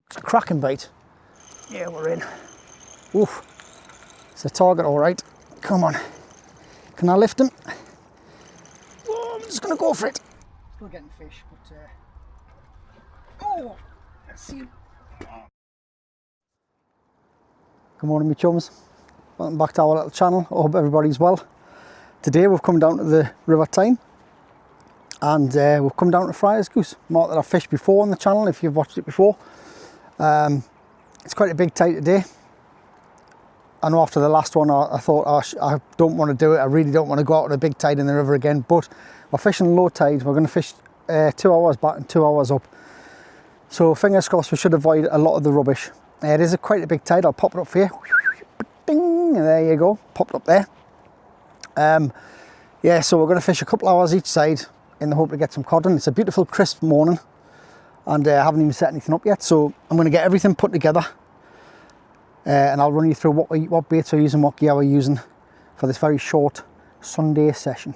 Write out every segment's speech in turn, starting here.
It's a cracking bite. Yeah, we're in. Oof. It's a target, all right. Come on. Can I lift him? Oh, I'm just going to go for it. Still getting fish, but... Oh! Let's see. Good morning, my chums. Welcome back to our little channel. I hope everybody's well. Today we've come down to the River Tyne and we've come down to Friar's Goose. Mark that I've fished before on the channel if you've watched it before. It's quite a big tide today. I know after the last one I thought, oh, I don't want to do it. I really don't want to go out on a big tide in the river again, but we're fishing low tide. We're going to fish 2 hours back and 2 hours up. So fingers crossed we should avoid a lot of the rubbish. It is quite a big tide. I'll pop it up for you. Ding, there you go, popped up there. Yeah, so we're going to fish a couple hours each side in the hope to get some codling. It's a beautiful crisp morning and I haven't even set anything up yet, so I'm going to get everything put together and I'll run you through what baits we're using, what gear we're using for this very short Sunday session.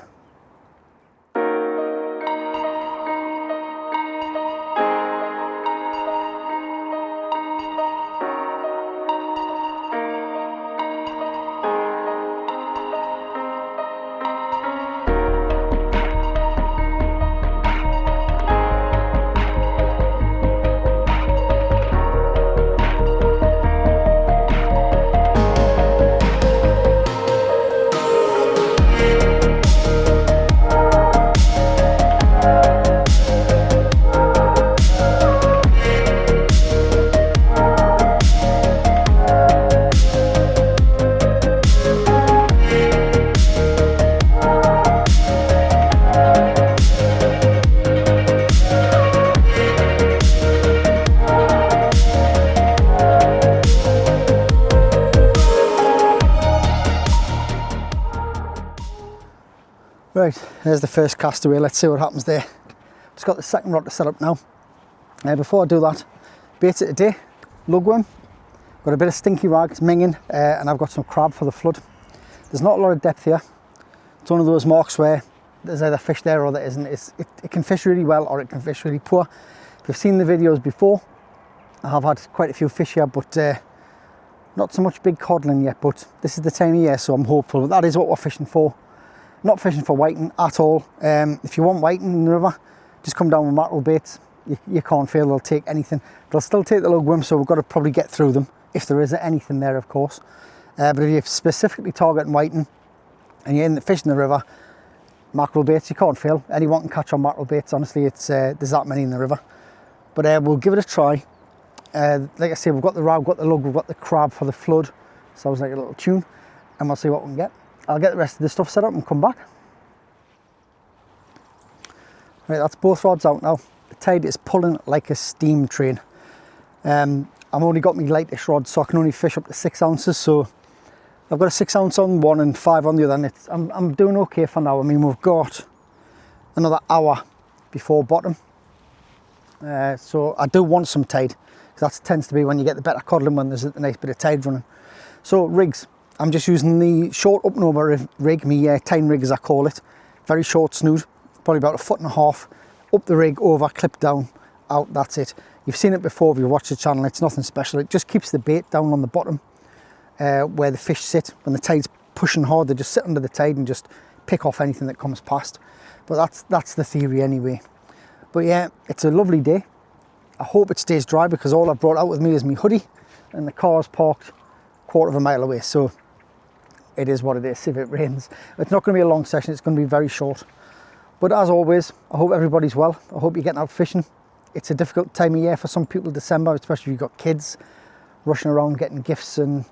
Right, there's the first castaway. Let's see what happens there. Just got the second rod to set up now. Before I do that, baits it today, lugworm. Got a bit of stinky rag, it's minging, and I've got some crab for the flood. There's not a lot of depth here. It's one of those marks where there's either fish there or there isn't. It can fish really well or it can fish really poor. If you've seen the videos before, I have had quite a few fish here, but not so much big codling yet, but this is the time of year, so I'm hopeful. But that is what we're fishing for. Not fishing for whiting at all. If you want whiting in the river, just come down with mackerel baits. You can't fail, they'll take anything. They'll still take the lugworm, so we've got to probably get through them, if there is anything there, of course. But if you're specifically targeting whiting, and you're in the fishing the river, mackerel baits, you can't fail. Anyone can catch on mackerel baits, honestly, it's there's that many in the river. But we'll give it a try. Like I say, we've got the rag, we've got the lug, we've got the crab for the flood. Sounds like a little tune, and we'll see what we can get. I'll get the rest of the stuff set up and come back. Right, that's both rods out now. The tide is pulling like a steam train. I've only got my lightest rod, so I can only fish up to 6 ounces. So I've got a 6 ounce on one and 5 on the other, and I'm doing okay for now. I mean, we've got another hour before bottom. So I do want some tide, because that tends to be when you get the better codling, when there's a nice bit of tide running. So rigs. I'm just using the short up and over rig, my Tyne rig as I call it. Very short snood, probably about 1.5 foot. Up the rig, over, clip down, out, that's it. You've seen it before if you watch the channel, it's nothing special. It just keeps the bait down on the bottom where the fish sit. When the tide's pushing hard, they just sit under the tide and just pick off anything that comes past. But that's the theory anyway. But yeah, it's a lovely day. I hope it stays dry, because all I've brought out with me is my hoodie and the car's parked 1/4 mile away. So it is what it is. If it rains, it's not going to be a long session, it's going to be very short. But as always, I hope everybody's well. I hope you're getting out fishing. It's a difficult time of year for some people, December, especially if you've got kids rushing around getting gifts and,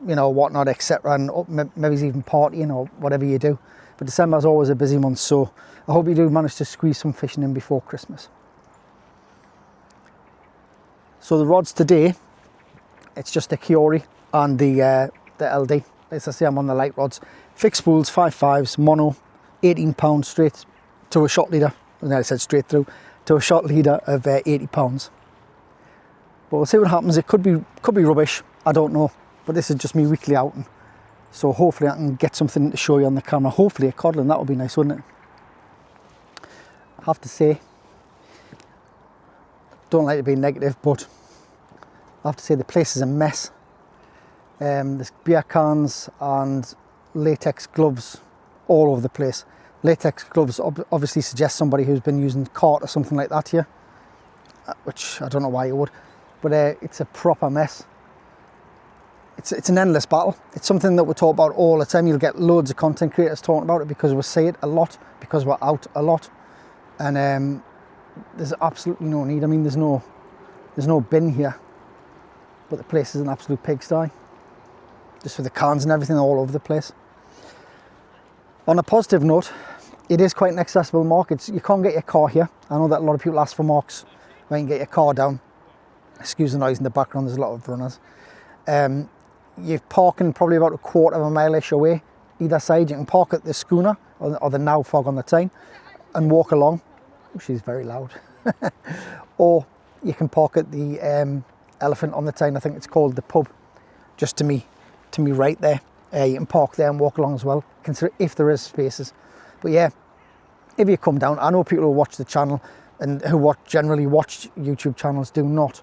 you know, whatnot, etc., and maybe even partying or whatever you do. But December is always a busy month, so I hope you do manage to squeeze some fishing in before Christmas. So the rods today, it's just the Kiori and the LD. As I say, I'm on the light rods. Fixed spools, 5.5s, mono, 18 pounds straight to a shot leader. And I said straight through to a shot leader of 80 pounds. But we'll see what happens. It could be rubbish. I don't know. But this is just me weekly outing. So hopefully I can get something to show you on the camera. Hopefully a codling, that would be nice, wouldn't it? I have to say, don't like to be negative, but I have to say the place is a mess. There's beer cans and latex gloves all over the place. Latex gloves obviously suggest somebody who's been using cart or something like that here, which I don't know why you would, but it's a proper mess. It's an endless battle. It's something that we talk about all the time. You'll get loads of content creators talking about it because we say it a lot, because we're out a lot, and there's absolutely no need. I mean, there's no bin here, but the place is an absolute pigsty, just with the cans and everything all over the place. On a positive note, it is quite an accessible mark. You can't get your car here. I know that a lot of people ask for marks where you can get your car down. Excuse the noise in the background, there's a lot of runners. You're parking probably about a quarter of a mile-ish away either side. You can park at the schooner or the now fog on the Tyne and walk along, which is very loud. Or you can park at the Elephant on the Tyne, I think it's called, the pub, just to me right there. You can park there and walk along as well, consider if there is spaces. But yeah, if you come down, I know people who watch the channel and who generally watch YouTube channels do not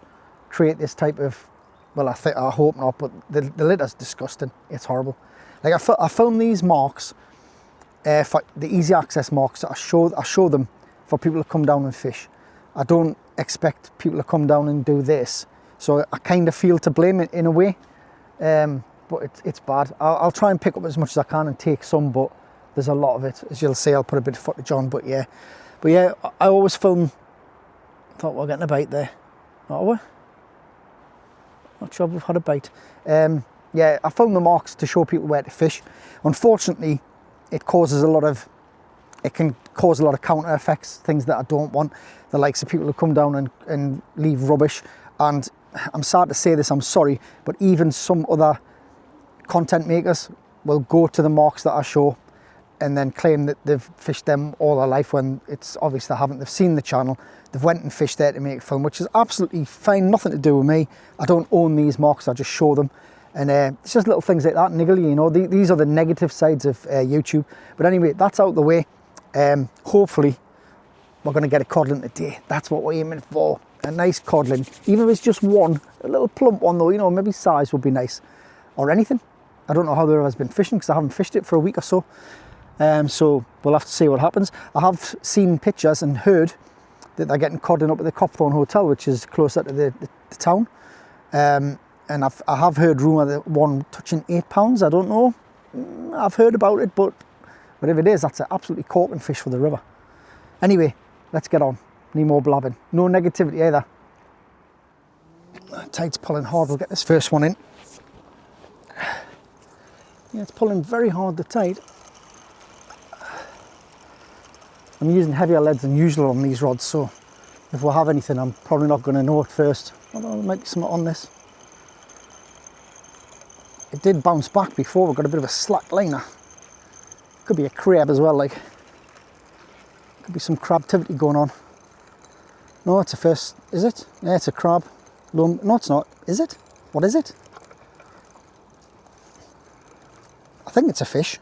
create this type of, well, I hope not, but the litter's disgusting. It's horrible. Like I filmed these marks for the easy access marks. I show them for people to come down and fish. I don't expect people to come down and do this, so I kind of feel to blame it in a way. But it's bad. I'll try and pick up as much as I can and take some, but there's a lot of it. As you'll see, I'll put a bit of footage on, but yeah, I always film. Thought we were getting a bite there. Are we? Not sure if we've had a bite. Yeah, I film the marks to show people where to fish. Unfortunately, it can cause a lot of counter effects, things that I don't want. The likes of people who come down and leave rubbish. And I'm sad to say this, I'm sorry, but even some other content makers will go to the marks that I show and then claim that they've fished them all their life when it's obvious they haven't. They've seen the channel, they've went and fished there to make a film, which is absolutely fine, nothing to do with me. I don't own these marks, I just show them. And it's just little things like that niggle you, you know. These are the negative sides of YouTube. But anyway, that's out the way. Hopefully, we're going to get a codling today. That's what we're aiming for. A nice codling. Even if it's just one, a little plump one though, you know, maybe size would be nice. Or anything. I don't know how the river's been fishing because I haven't fished it for a week or so. So we'll have to see what happens. I have seen pictures and heard that they're getting codling up at the Copthorne Hotel, which is closer to the town. And I have heard rumour that one touching £8. I don't know. I've heard about it, but whatever it is, that's an absolutely corking fish for the river. Anyway, let's get on. Need more blabbing. No negativity either. Tide's pulling hard. We'll get this first one in. Yeah, it's pulling very hard, the tide. I'm using heavier leads than usual on these rods, so if we have anything, I'm probably not going to know at first. Although there might be something on this. It did bounce back before. We've got a bit of a slack liner. Could be a crab as well, like. Could be some crabtivity going on. No, it's a fish. Is it? Yeah, it's a crab. No, it's not. Is it? What is it? I think it's a fish.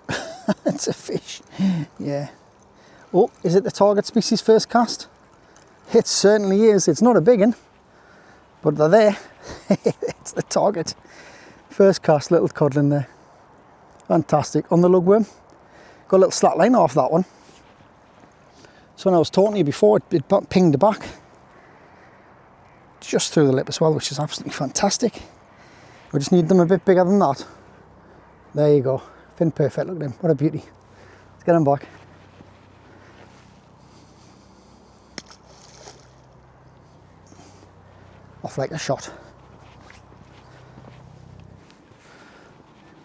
It's a fish. Yeah. Oh, is it the target species first cast? It certainly is. It's not a big one, but they're there. It's the target. First cast, little codling there. Fantastic. On the lugworm. Got a little slack line off that one. So when I was talking to you before, it pinged back. Just through the lip as well, which is absolutely fantastic. We just need them a bit bigger than that. There you go. Fin perfect, look at him. What a beauty. Let's get him back. Off like a shot.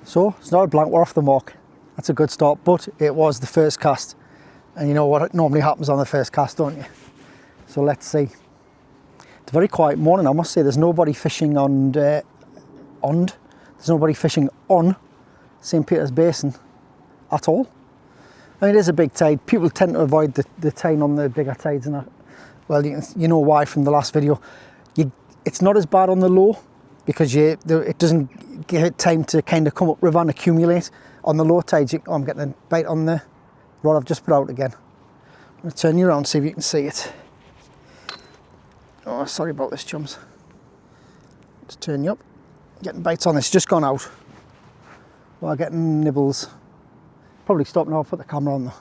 So, it's not a blank, we're off the mark. That's a good start, but it was the first cast. And you know what normally happens on the first cast, don't you? So let's see. It's a very quiet morning, I must say. There's nobody fishing on There's nobody fishing on St. Peter's Basin at all. I mean, it is a big tide. People tend to avoid the Tyne on the bigger tides, and well, you know why from the last video. It's not as bad on the low because it doesn't give it time to kind of come up river and accumulate. On the low tides, I'm getting a bite on the rod I've just put out again. I'm going to turn you around, see if you can see it. Oh, sorry about this, chums. Just turn you up. Getting bites on this, just gone out. While getting nibbles. Probably stop now, put the camera on though.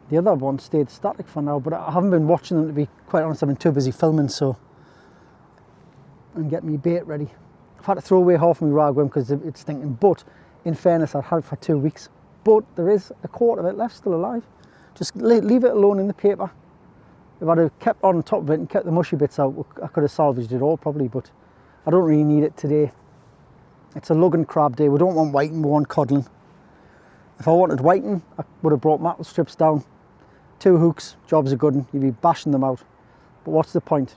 The other one stayed static for now, but I haven't been watching them, to be quite honest. I've been too busy filming, so. And get me bait ready. I've had to throw away half my ragworm because it's stinking, but in fairness, I've had it for 2 weeks. But there is a quart of it left, still alive. Just leave it alone in the paper. If I'd have kept on top of it and kept the mushy bits out, I could have salvaged it all probably, but I don't really need it today. It's a lug and crab day. We don't want whiting, we want codling. If I wanted whiting, I would have brought mackerel strips down. 2 hooks, job's a good one. You'd be bashing them out. But what's the point?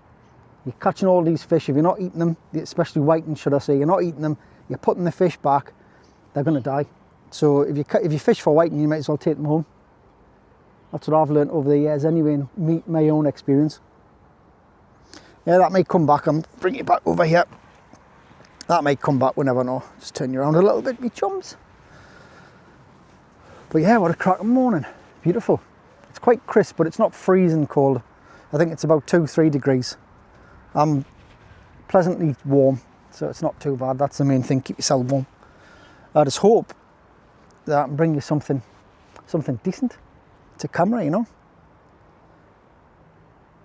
You're catching all these fish. If you're not eating them, especially whiting, should I say, you're not eating them, you're putting the fish back, they're going to die. So if you fish for whiting, you might as well take them home. That's what I've learned over the years anyway, in my own experience. Yeah, that may come back. I'm bringing it back over here. That may come back, we never know. Just turn you around a little bit, me chums. But yeah, what a cracking morning. Beautiful. It's quite crisp, but it's not freezing cold. I think it's about 2-3 degrees. I'm pleasantly warm, so it's not too bad. That's the main thing, keep yourself warm. I just hope that I can bring you something decent to camera, you know.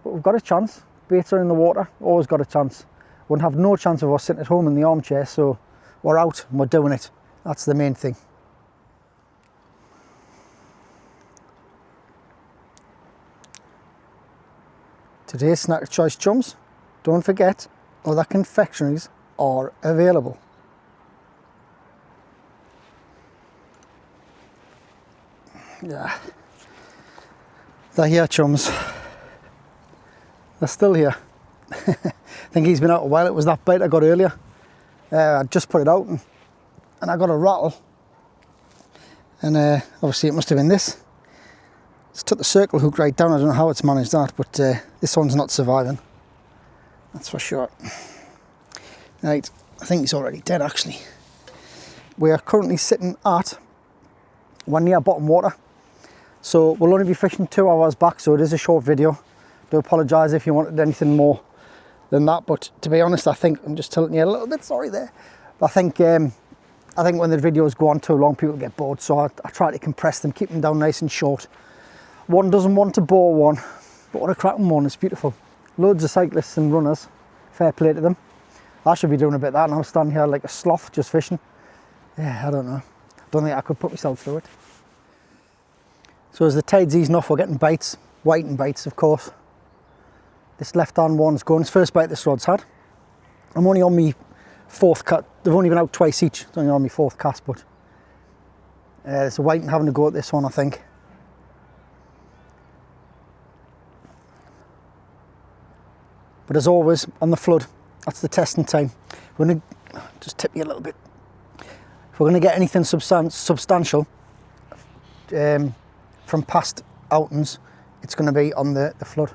But we've got a chance. Baits are in the water, always got a chance. Wouldn't have no chance of us sitting at home in the armchair, so we're out and we're doing it. That's the main thing. Today's snack of choice, chums. Don't forget, other confectionaries are available. Yeah, they're here, chums. They're still here. I think he's been out a while. It was that bite I got earlier. I just put it out and I got a rattle. And obviously it must have been this. It's took the circle hook right down. I don't know how it's managed that, but this one's not surviving. That's for sure. Right, I think he's already dead actually. We are currently sitting at 1 near bottom water. So we'll only be fishing 2 hours back, so it is a short video. Do apologise if you wanted anything more than that, but to be honest, I think I'm just tilting you a little bit, sorry there. But I think when the videos go on too long, people get bored, so I try to compress them, keep them down nice and short. One doesn't want to bore one, but what a cracking one, it's beautiful. Loads of cyclists and runners, fair play to them. I should be doing a bit of that, and I'm standing here like a sloth just fishing. Yeah, I don't know. I don't think I could put myself through it. So as the tide's easing off, we're getting bites, whiting bites of course. This left hand one's going, it's first bite this rod's had. I'm only on my 4th cut, they've only been out twice each, it's only on my 4th cast, but there's a whiting having to go at this one, I think. But as always, on the flood, that's the testing time. We're going to just tip you a little bit. If we're going to get anything substantial from past outings, it's going to be on the flood.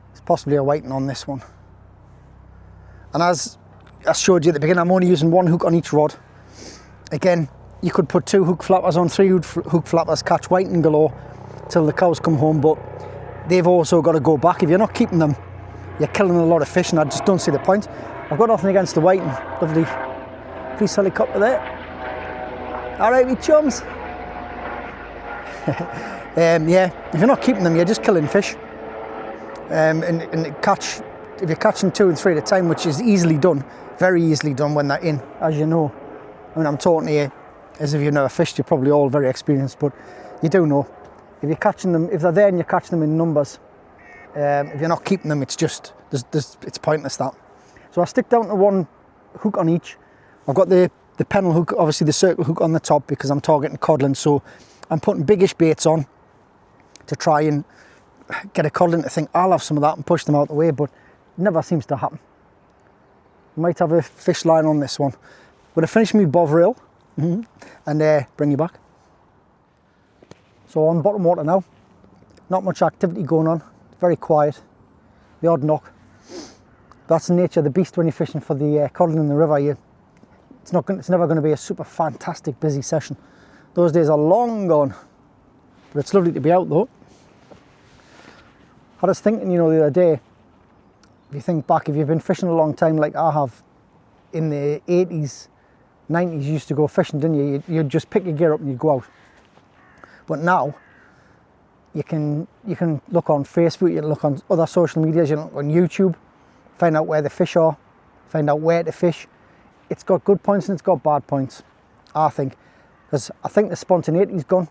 There's possibly a whiting on this one. And as I showed you at the beginning, I'm only using 1 hook on each rod. Again, you could put 2 hook flappers on, 3 hook flappers, catch whiting galore till the cows come home, but they've also got to go back. If you're not keeping them, you're killing a lot of fish, and I just don't see the point. I've got nothing against the whiting. Lovely police helicopter there. All right, me chums. Yeah, if you're not keeping them, you're just killing fish. If you're catching 2 and 3 at a time, which is easily done, very easily done when they're in, as you know. I mean, I'm talking to you as if you've never fished. You're probably all very experienced, but you do know. If you're catching them, if they're there and you're catching them in numbers, if you're not keeping them, it's just, it's pointless that. So I stick down to 1 hook on each. I've got the pennel hook, obviously the circle hook on the top because I'm targeting codling, so I'm putting biggish baits on to try and get a codling to think I'll have some of that and push them out of the way, but it never seems to happen. Might have a fish line on this one. I'm going to finish my bovril and bring you back. So on bottom water now, not much activity going on, very quiet, the odd knock. That's the nature of the beast when you're fishing for the codling in the river. It's never going to be a super fantastic busy session. Those days are long gone, but it's lovely to be out though. I was thinking, you know, the other day, if you think back, if you've been fishing a long time like I have, in the 80s, 90s, you used to go fishing, didn't you? You'd just pick your gear up and you'd go out. But now, you can look on Facebook, you can look on other social medias, you can look on YouTube, find out where the fish are, find out where to fish. It's got good points and it's got bad points, I think. Because I think the spontaneity's gone.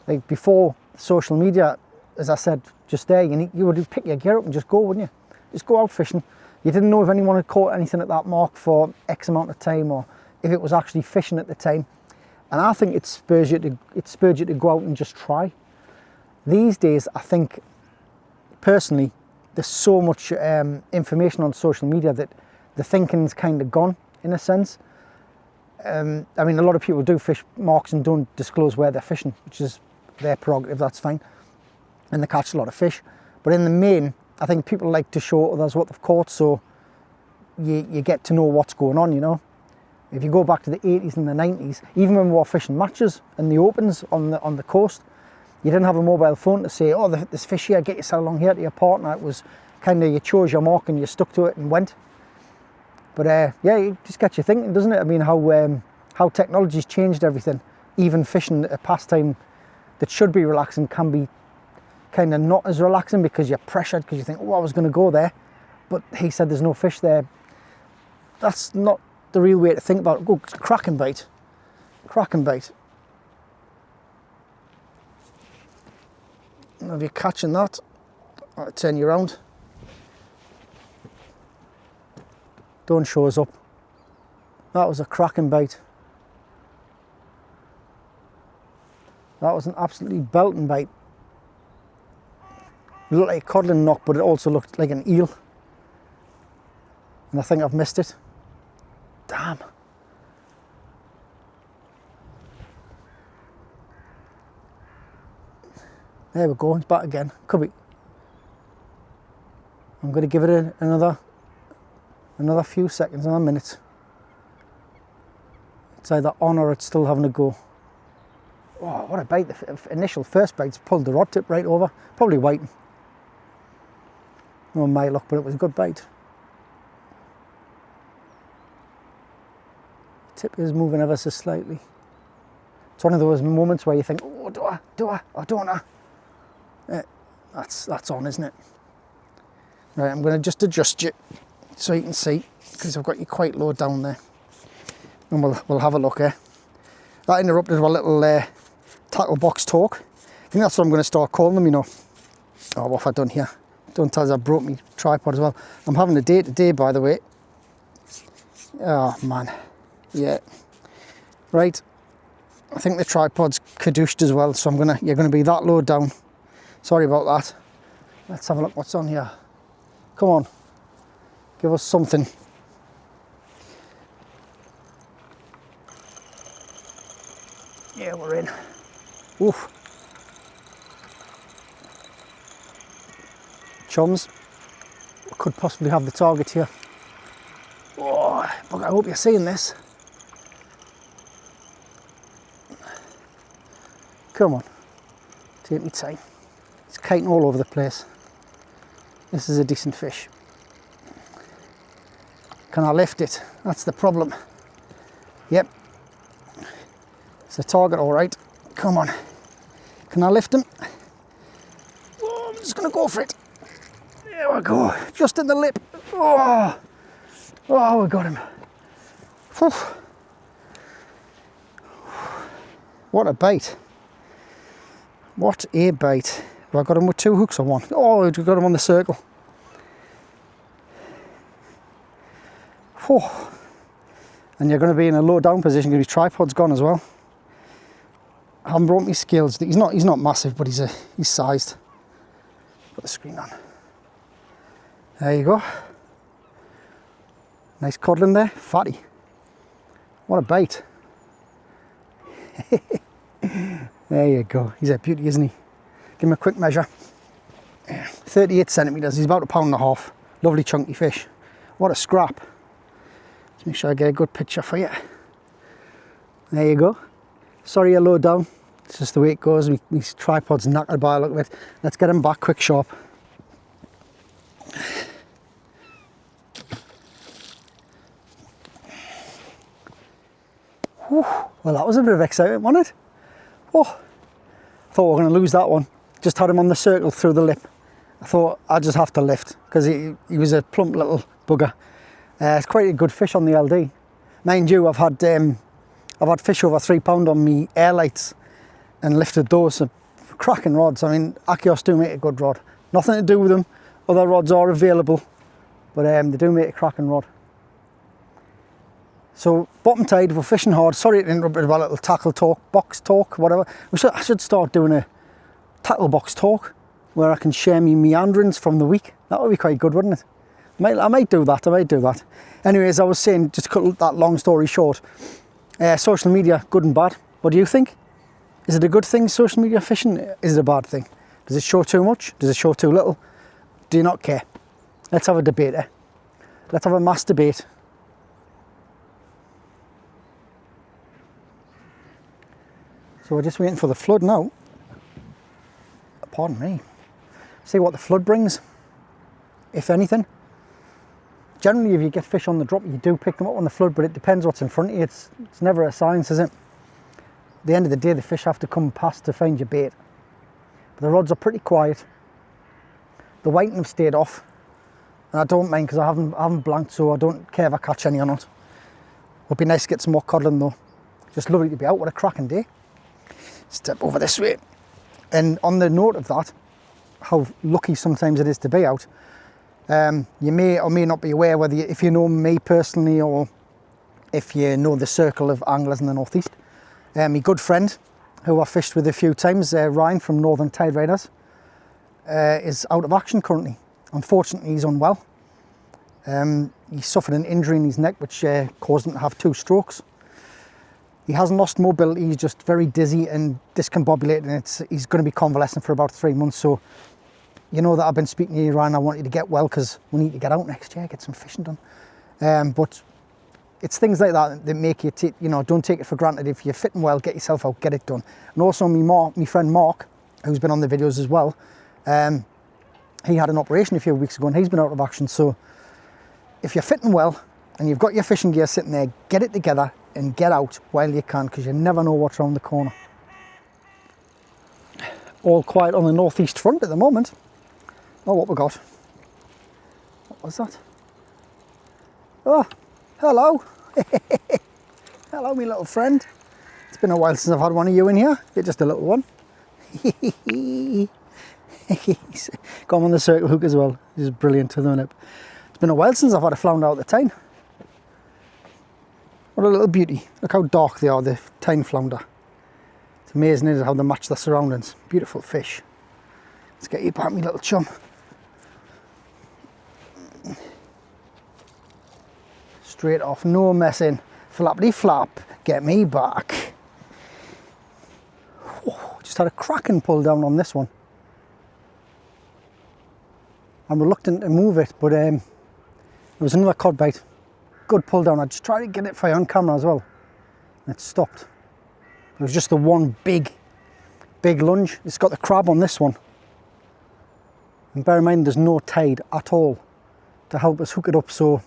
Like before social media, as I said just there, you would pick your gear up and just go, wouldn't you? Just go out fishing. You didn't know if anyone had caught anything at that mark for X amount of time, or if it was actually fishing at the time. And I think it spurs you to go out and just try. These days, I think, personally, there's so much information on social media that the thinking's kind of gone, in a sense. I mean, a lot of people do fish marks and don't disclose where they're fishing, which is their prerogative, that's fine. And they catch a lot of fish. But in the main, I think people like to show others what they've caught, so you get to know what's going on, you know. If you go back to the 80s and the 90s, even when we were fishing matches and the opens on the coast, you didn't have a mobile phone to say, oh, there's fish here, get yourself along here to your partner. It was kind of, you chose your mark and you stuck to it and went. But yeah, it just gets you thinking, doesn't it? I mean, how technology's changed everything. Even fishing, a pastime that should be relaxing, can be kind of not as relaxing because you're pressured, because you think, oh, I was going to go there, but he said there's no fish there. That's not the real way to think about it. Oh, it's a cracking bait. Cracking bait. And if you're catching that, I'll turn you around. Don't show us up. That was a cracking bait. That was an absolutely belting bait. It looked like a codling knock, but it also looked like an eel. And I think I've missed it. Damn. There we go, it's back again. Could be. I'm going to give it another few seconds, another minute. It's either on or it's still having a go. Oh, what a bite. The initial first bite's pulled the rod tip right over. Probably whiting. No, my luck, but it was a good bite. Tip is moving ever so slightly. It's one of those moments where you think, oh, do I, or don't I? Yeah, that's on, isn't it? Right, I'm going to just adjust you so you can see, because I've got you quite low down there. And we'll have a look here. That interrupted our little tackle box talk. I think that's what I'm going to start calling them, you know. Oh, what have I done here? Don't tell us I broke my tripod as well. I'm having a day today, by the way. Oh, man. Yeah. Right. I think the tripod's cadoushed as well, so you're gonna be that low down. Sorry about that. Let's have a look what's on here. Come on. Give us something. Yeah, we're in. Oof. Chums. We could possibly have the target here. Oh, but I hope you're seeing this. Come on. Take me time. It's kiting all over the place. This is a decent fish. Can I lift it? That's the problem. Yep. It's a target, all right. Come on. Can I lift him? Oh, I'm just going to go for it. There we go. Just in the lip. Oh, oh, we got him. Whew. What a bait. What a bait. Have I got him with two hooks or one? Oh, we've got him on the circle. Whew. And you're going to be in a low down position because your tripod's gone as well. I haven't brought my scales. He's not massive, but he's sized. Put the screen on. There you go. Nice codling there, fatty. What a bait. There you go. He's a beauty, isn't he? Give him a quick measure. 38 centimetres. He's about 1.5 pounds. Lovely chunky fish. What a scrap. Let's make sure I get a good picture for you. There you go. Sorry you're low down. It's just the way it goes. My tripod's knackered by a look of it. Let's get him back quick sharp. Whew, well, that was a bit of excitement, wasn't it? Oh, I thought we were going to lose that one. Just had him on the circle through the lip. I thought I'd just have to lift because he was a plump little bugger. It's quite a good fish on the LD. Mind you, I've had fish over £3 on me air lights and lifted those. So cracking rods. I mean, Akios do make a good rod. Nothing to do with them. Other rods are available, but they do make a cracking rod. So bottom tide, we're fishing hard. Sorry to interrupt about a little tackle talk, box talk, whatever. I should start doing a tackle box talk where I can share me meanderings from the week. That would be quite good, wouldn't it? I might do that. Anyways, I was saying, just to cut that long story short, social media, good and bad. What do you think? Is it a good thing, social media fishing? Is it a bad thing? Does it show too much? Does it show too little? Do you not care? Let's have a debate, eh? Let's have a mass debate. So we're just waiting for the flood now. Pardon me. See what the flood brings, if anything. Generally, if you get fish on the drop, you do pick them up on the flood, but it depends what's in front of you. It's never a science, is it? At the end of the day, the fish have to come past to find your bait. But the rods are pretty quiet. The whiting have stayed off, and I don't mind because I haven't blanked, so I don't care if I catch any or not. Would be nice to get some more codling though. Just lovely to be out. What a cracking day. Step over this way. And on the note of that, how lucky sometimes it is to be out, you may or may not be aware whether if you know me personally or if you know the circle of anglers in the northeast. My good friend who I fished with a few times, Ryan from Northern Tide Riders, is out of action currently. Unfortunately, he's unwell. He suffered an injury in his neck which caused him to have 2 strokes. He hasn't lost mobility, he's just very dizzy and discombobulated, and he's going to be convalescent for about 3 months. So, you know that I've been speaking to you, Ryan. I want you to get well because we need to get out next year, get some fishing done. But it's things like that that make you, don't take it for granted. If you're fitting well, get yourself out, get it done. And also my friend Mark, who's been on the videos as well, he had an operation a few weeks ago and he's been out of action. So if you're fitting well and you've got your fishing gear sitting there, get it together and get out while you can, because you never know what's around the corner. All quiet on the northeast front at the moment. Oh, what we got? What was that? Oh, hello. Hello, my little friend. It's been a while since I've had one of you in here. You're just a little one. Got him on the circle hook as well. He's brilliant to the minute. It's been a while since I've had a flounder out the Tyne. What a little beauty. Look how dark they are, the Tyne flounder. It's amazing, isn't it, how they match their surroundings. Beautiful fish. Let's get you back, my little chum. Straight off, no messing. Flappity flap, get me back. Oh, just had a cracking pull down on this one. I'm reluctant to move it, but there was another cod bite. Good pull down. I just tried to get it for you on camera as well. It stopped. It was just the one big lunge. It's got the crab on this one. And bear in mind there's no tide at all to help us hook it up, so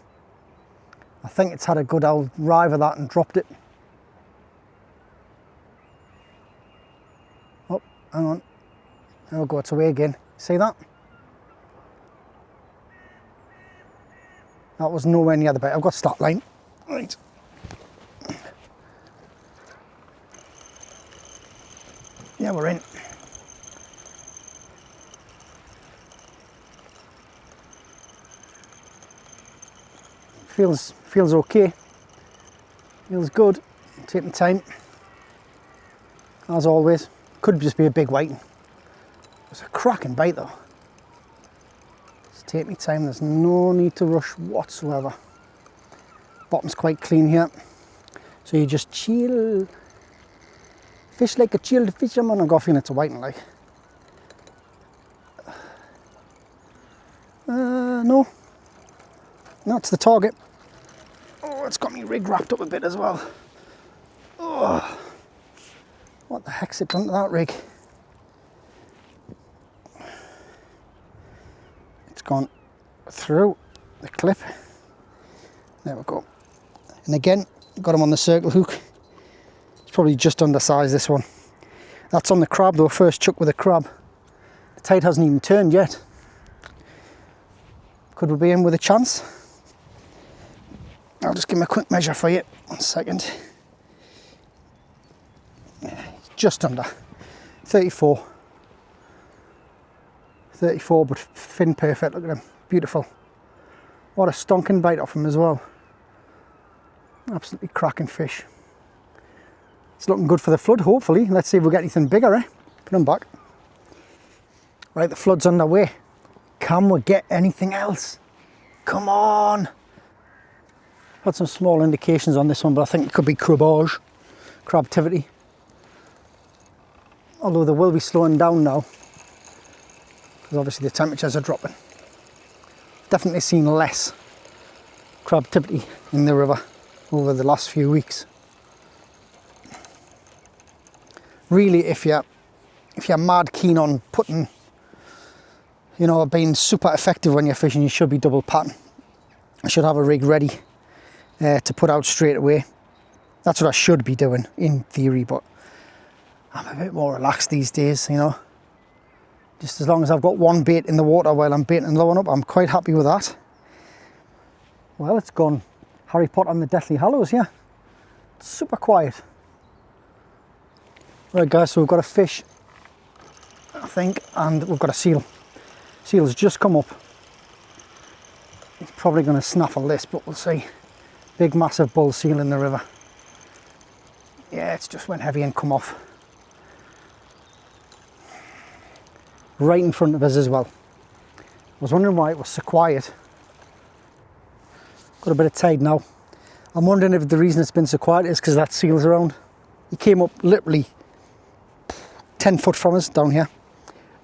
I think it's had a good old rive of that and dropped it. Oh, hang on. There we go, it's away again. See that? That was nowhere near the bait. I've got slack line. Right. Yeah, we're in. Feels okay. Feels good. Taking time. As always. Could just be a big whiting. It's a cracking bite though. Take me time, there's no need to rush whatsoever. Bottom's quite clean here, so you just chill. Fish like a chilled fisherman. I've got a feeling it's a whiting like. No, it's the target. Oh, it's got me rig wrapped up a bit as well. Oh, what the heck's it done to that rig? Gone through the clip. There we go. And again, got him on the circle hook. It's probably just undersized, this one. That's on the crab though, first chuck with a crab. The tide hasn't even turned yet. Could we be in with a chance? I'll just give him a quick measure for you. 1 second. Yeah, just under 34. 34, but fin perfect. Look at him, beautiful. What a stonking bite off him as well. Absolutely cracking fish. It's looking good for the flood, hopefully. Let's see if we get anything bigger, eh? Put him back. Right, the flood's underway. Can we get anything else? Come on. Had some small indications on this one, but I think it could be crabage, crabtivity. Although they will be slowing down now, because obviously the temperatures are dropping. Definitely seen less crabtivity in the river over the last few weeks. Really, if you're mad keen on putting, you know, being super effective when you're fishing, you should be double patting. I should have a rig ready to put out straight away. That's what I should be doing in theory, but I'm a bit more relaxed these days, you know. Just as long as I've got one bait in the water while I'm baiting and lowering up, I'm quite happy with that. Well, it's gone Harry Potter and the Deathly Hallows, yeah. It's super quiet. Right guys, so we've got a fish, I think, and we've got a seal. Seal's just come up. He's probably going to snaffle this, but we'll see. Big massive bull seal in the river. Yeah, it's just went heavy and come off. Right in front of us as well. I was wondering why it was so quiet. Got a bit of tide now. I'm wondering if the reason it's been so quiet is because that seal's around. He came up literally 10 foot from us down here,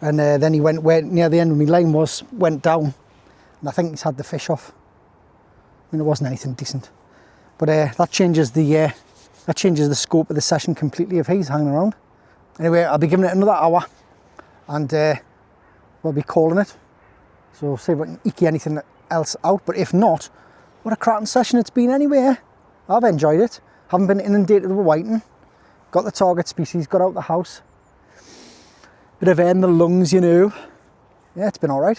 and then he went where near the end of my line was, went down, and I think he's had the fish off. I mean, it wasn't anything decent, but that changes the scope of the session completely if he's hanging around. Anyway, I'll be giving it another hour, and we'll be calling it. So see if I can eke anything else out. But if not, what a cracking session it's been anyway. I've enjoyed it. Haven't been inundated with whiting. Got the target species, got out the house. Bit of air in the lungs, you know. Yeah, it's been all right.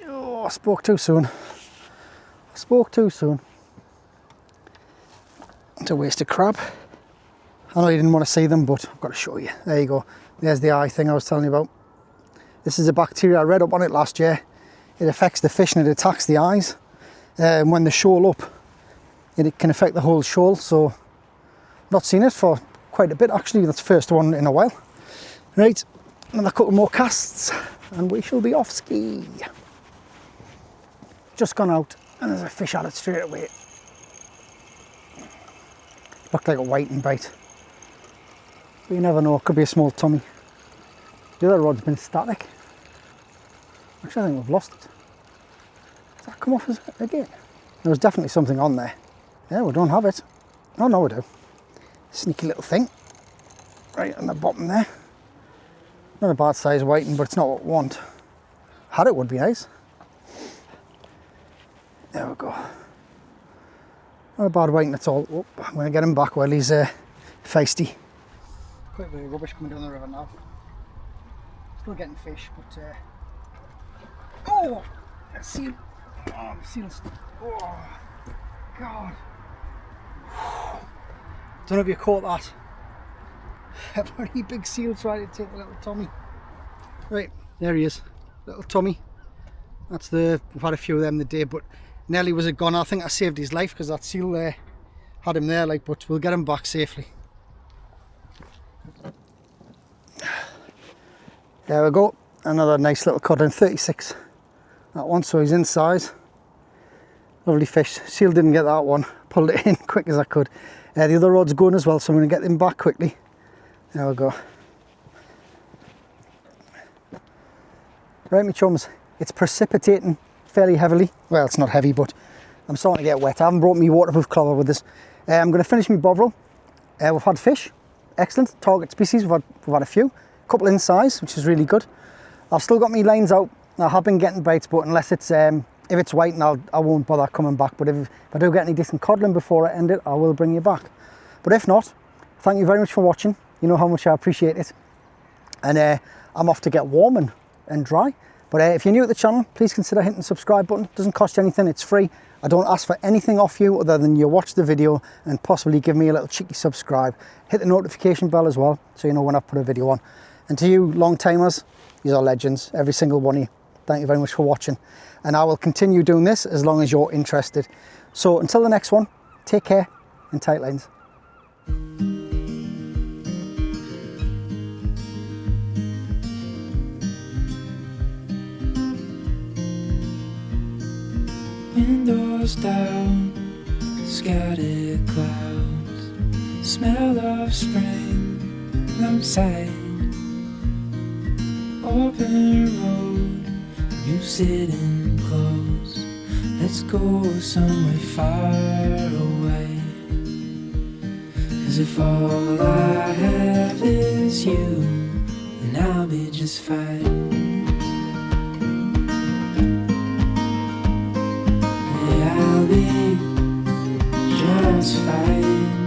Oh, I spoke too soon. I spoke too soon. It's a waste of crab. I know you didn't want to see them, but I've got to show you. There you go. There's the eye thing I was telling you about. This is a bacteria I read up on it last year. It affects the fish and it attacks the eyes. When they shoal up, it can affect the whole shoal. So, not seen it for quite a bit actually. That's the first one in a while. Right, another couple more casts and we shall be off ski. Just gone out and there's a fish at it straight away. Looked like a whiting bite. But you never know, it could be a small tummy. The other rod's been static. Actually, I think we've lost it. Does that come off again? There was definitely something on there. Yeah, we don't have it. Oh no, we do. Sneaky little thing. Right on the bottom there. Not a bad size whiting, but it's not what we want. Had it would be nice. There we go. Not a bad whiting at all. Oh, I'm going to get him back while he's feisty. Quite a bit of rubbish coming down the river now. Still getting fish, but oh, a seal. Oh, the seal's. Oh, God. Don't know if you caught that. A very big seal trying to take the little Tommy. Right, there he is, little Tommy. That's we've had a few of them the day, but nearly was a goner. I think I saved his life because that seal there had him there, like, but we'll get him back safely. There we go, another nice little codling, 36. That one, so he's in size. Lovely fish. Seal didn't get that one. Pulled it in quick as I could. The other rod's going as well, so I'm going to get them back quickly. There we go. Right, my chums, it's precipitating fairly heavily. Well, it's not heavy, but I'm starting to get wet. I haven't brought me waterproof clother with this. I'm going to finish my bovril. We've had fish, excellent target species. We've had a few, a couple in size, which is really good. I've still got my lines out. I have been getting bites, but unless it's if it's white, I won't bother coming back. But if I do get any decent codling before I end it, I will bring you back. But if not, thank you very much for watching. You know how much I appreciate it. And I'm off to get warm and dry. But if you're new to the channel, please consider hitting the subscribe button. It doesn't cost you anything, it's free. I don't ask for anything off you other than you watch the video and possibly give me a little cheeky subscribe. Hit the notification bell as well, so you know when I put a video on. And to you long timers, these are legends, every single one of you. Thank you very much for watching. And I will continue doing this as long as you're interested. So until the next one, take care and tight lines. Windows down, scattered clouds, smell of spring outside. Open road, you sitting close. Let's go somewhere far away. As if all I have is you, then I'll be just fine. I'll be just fine.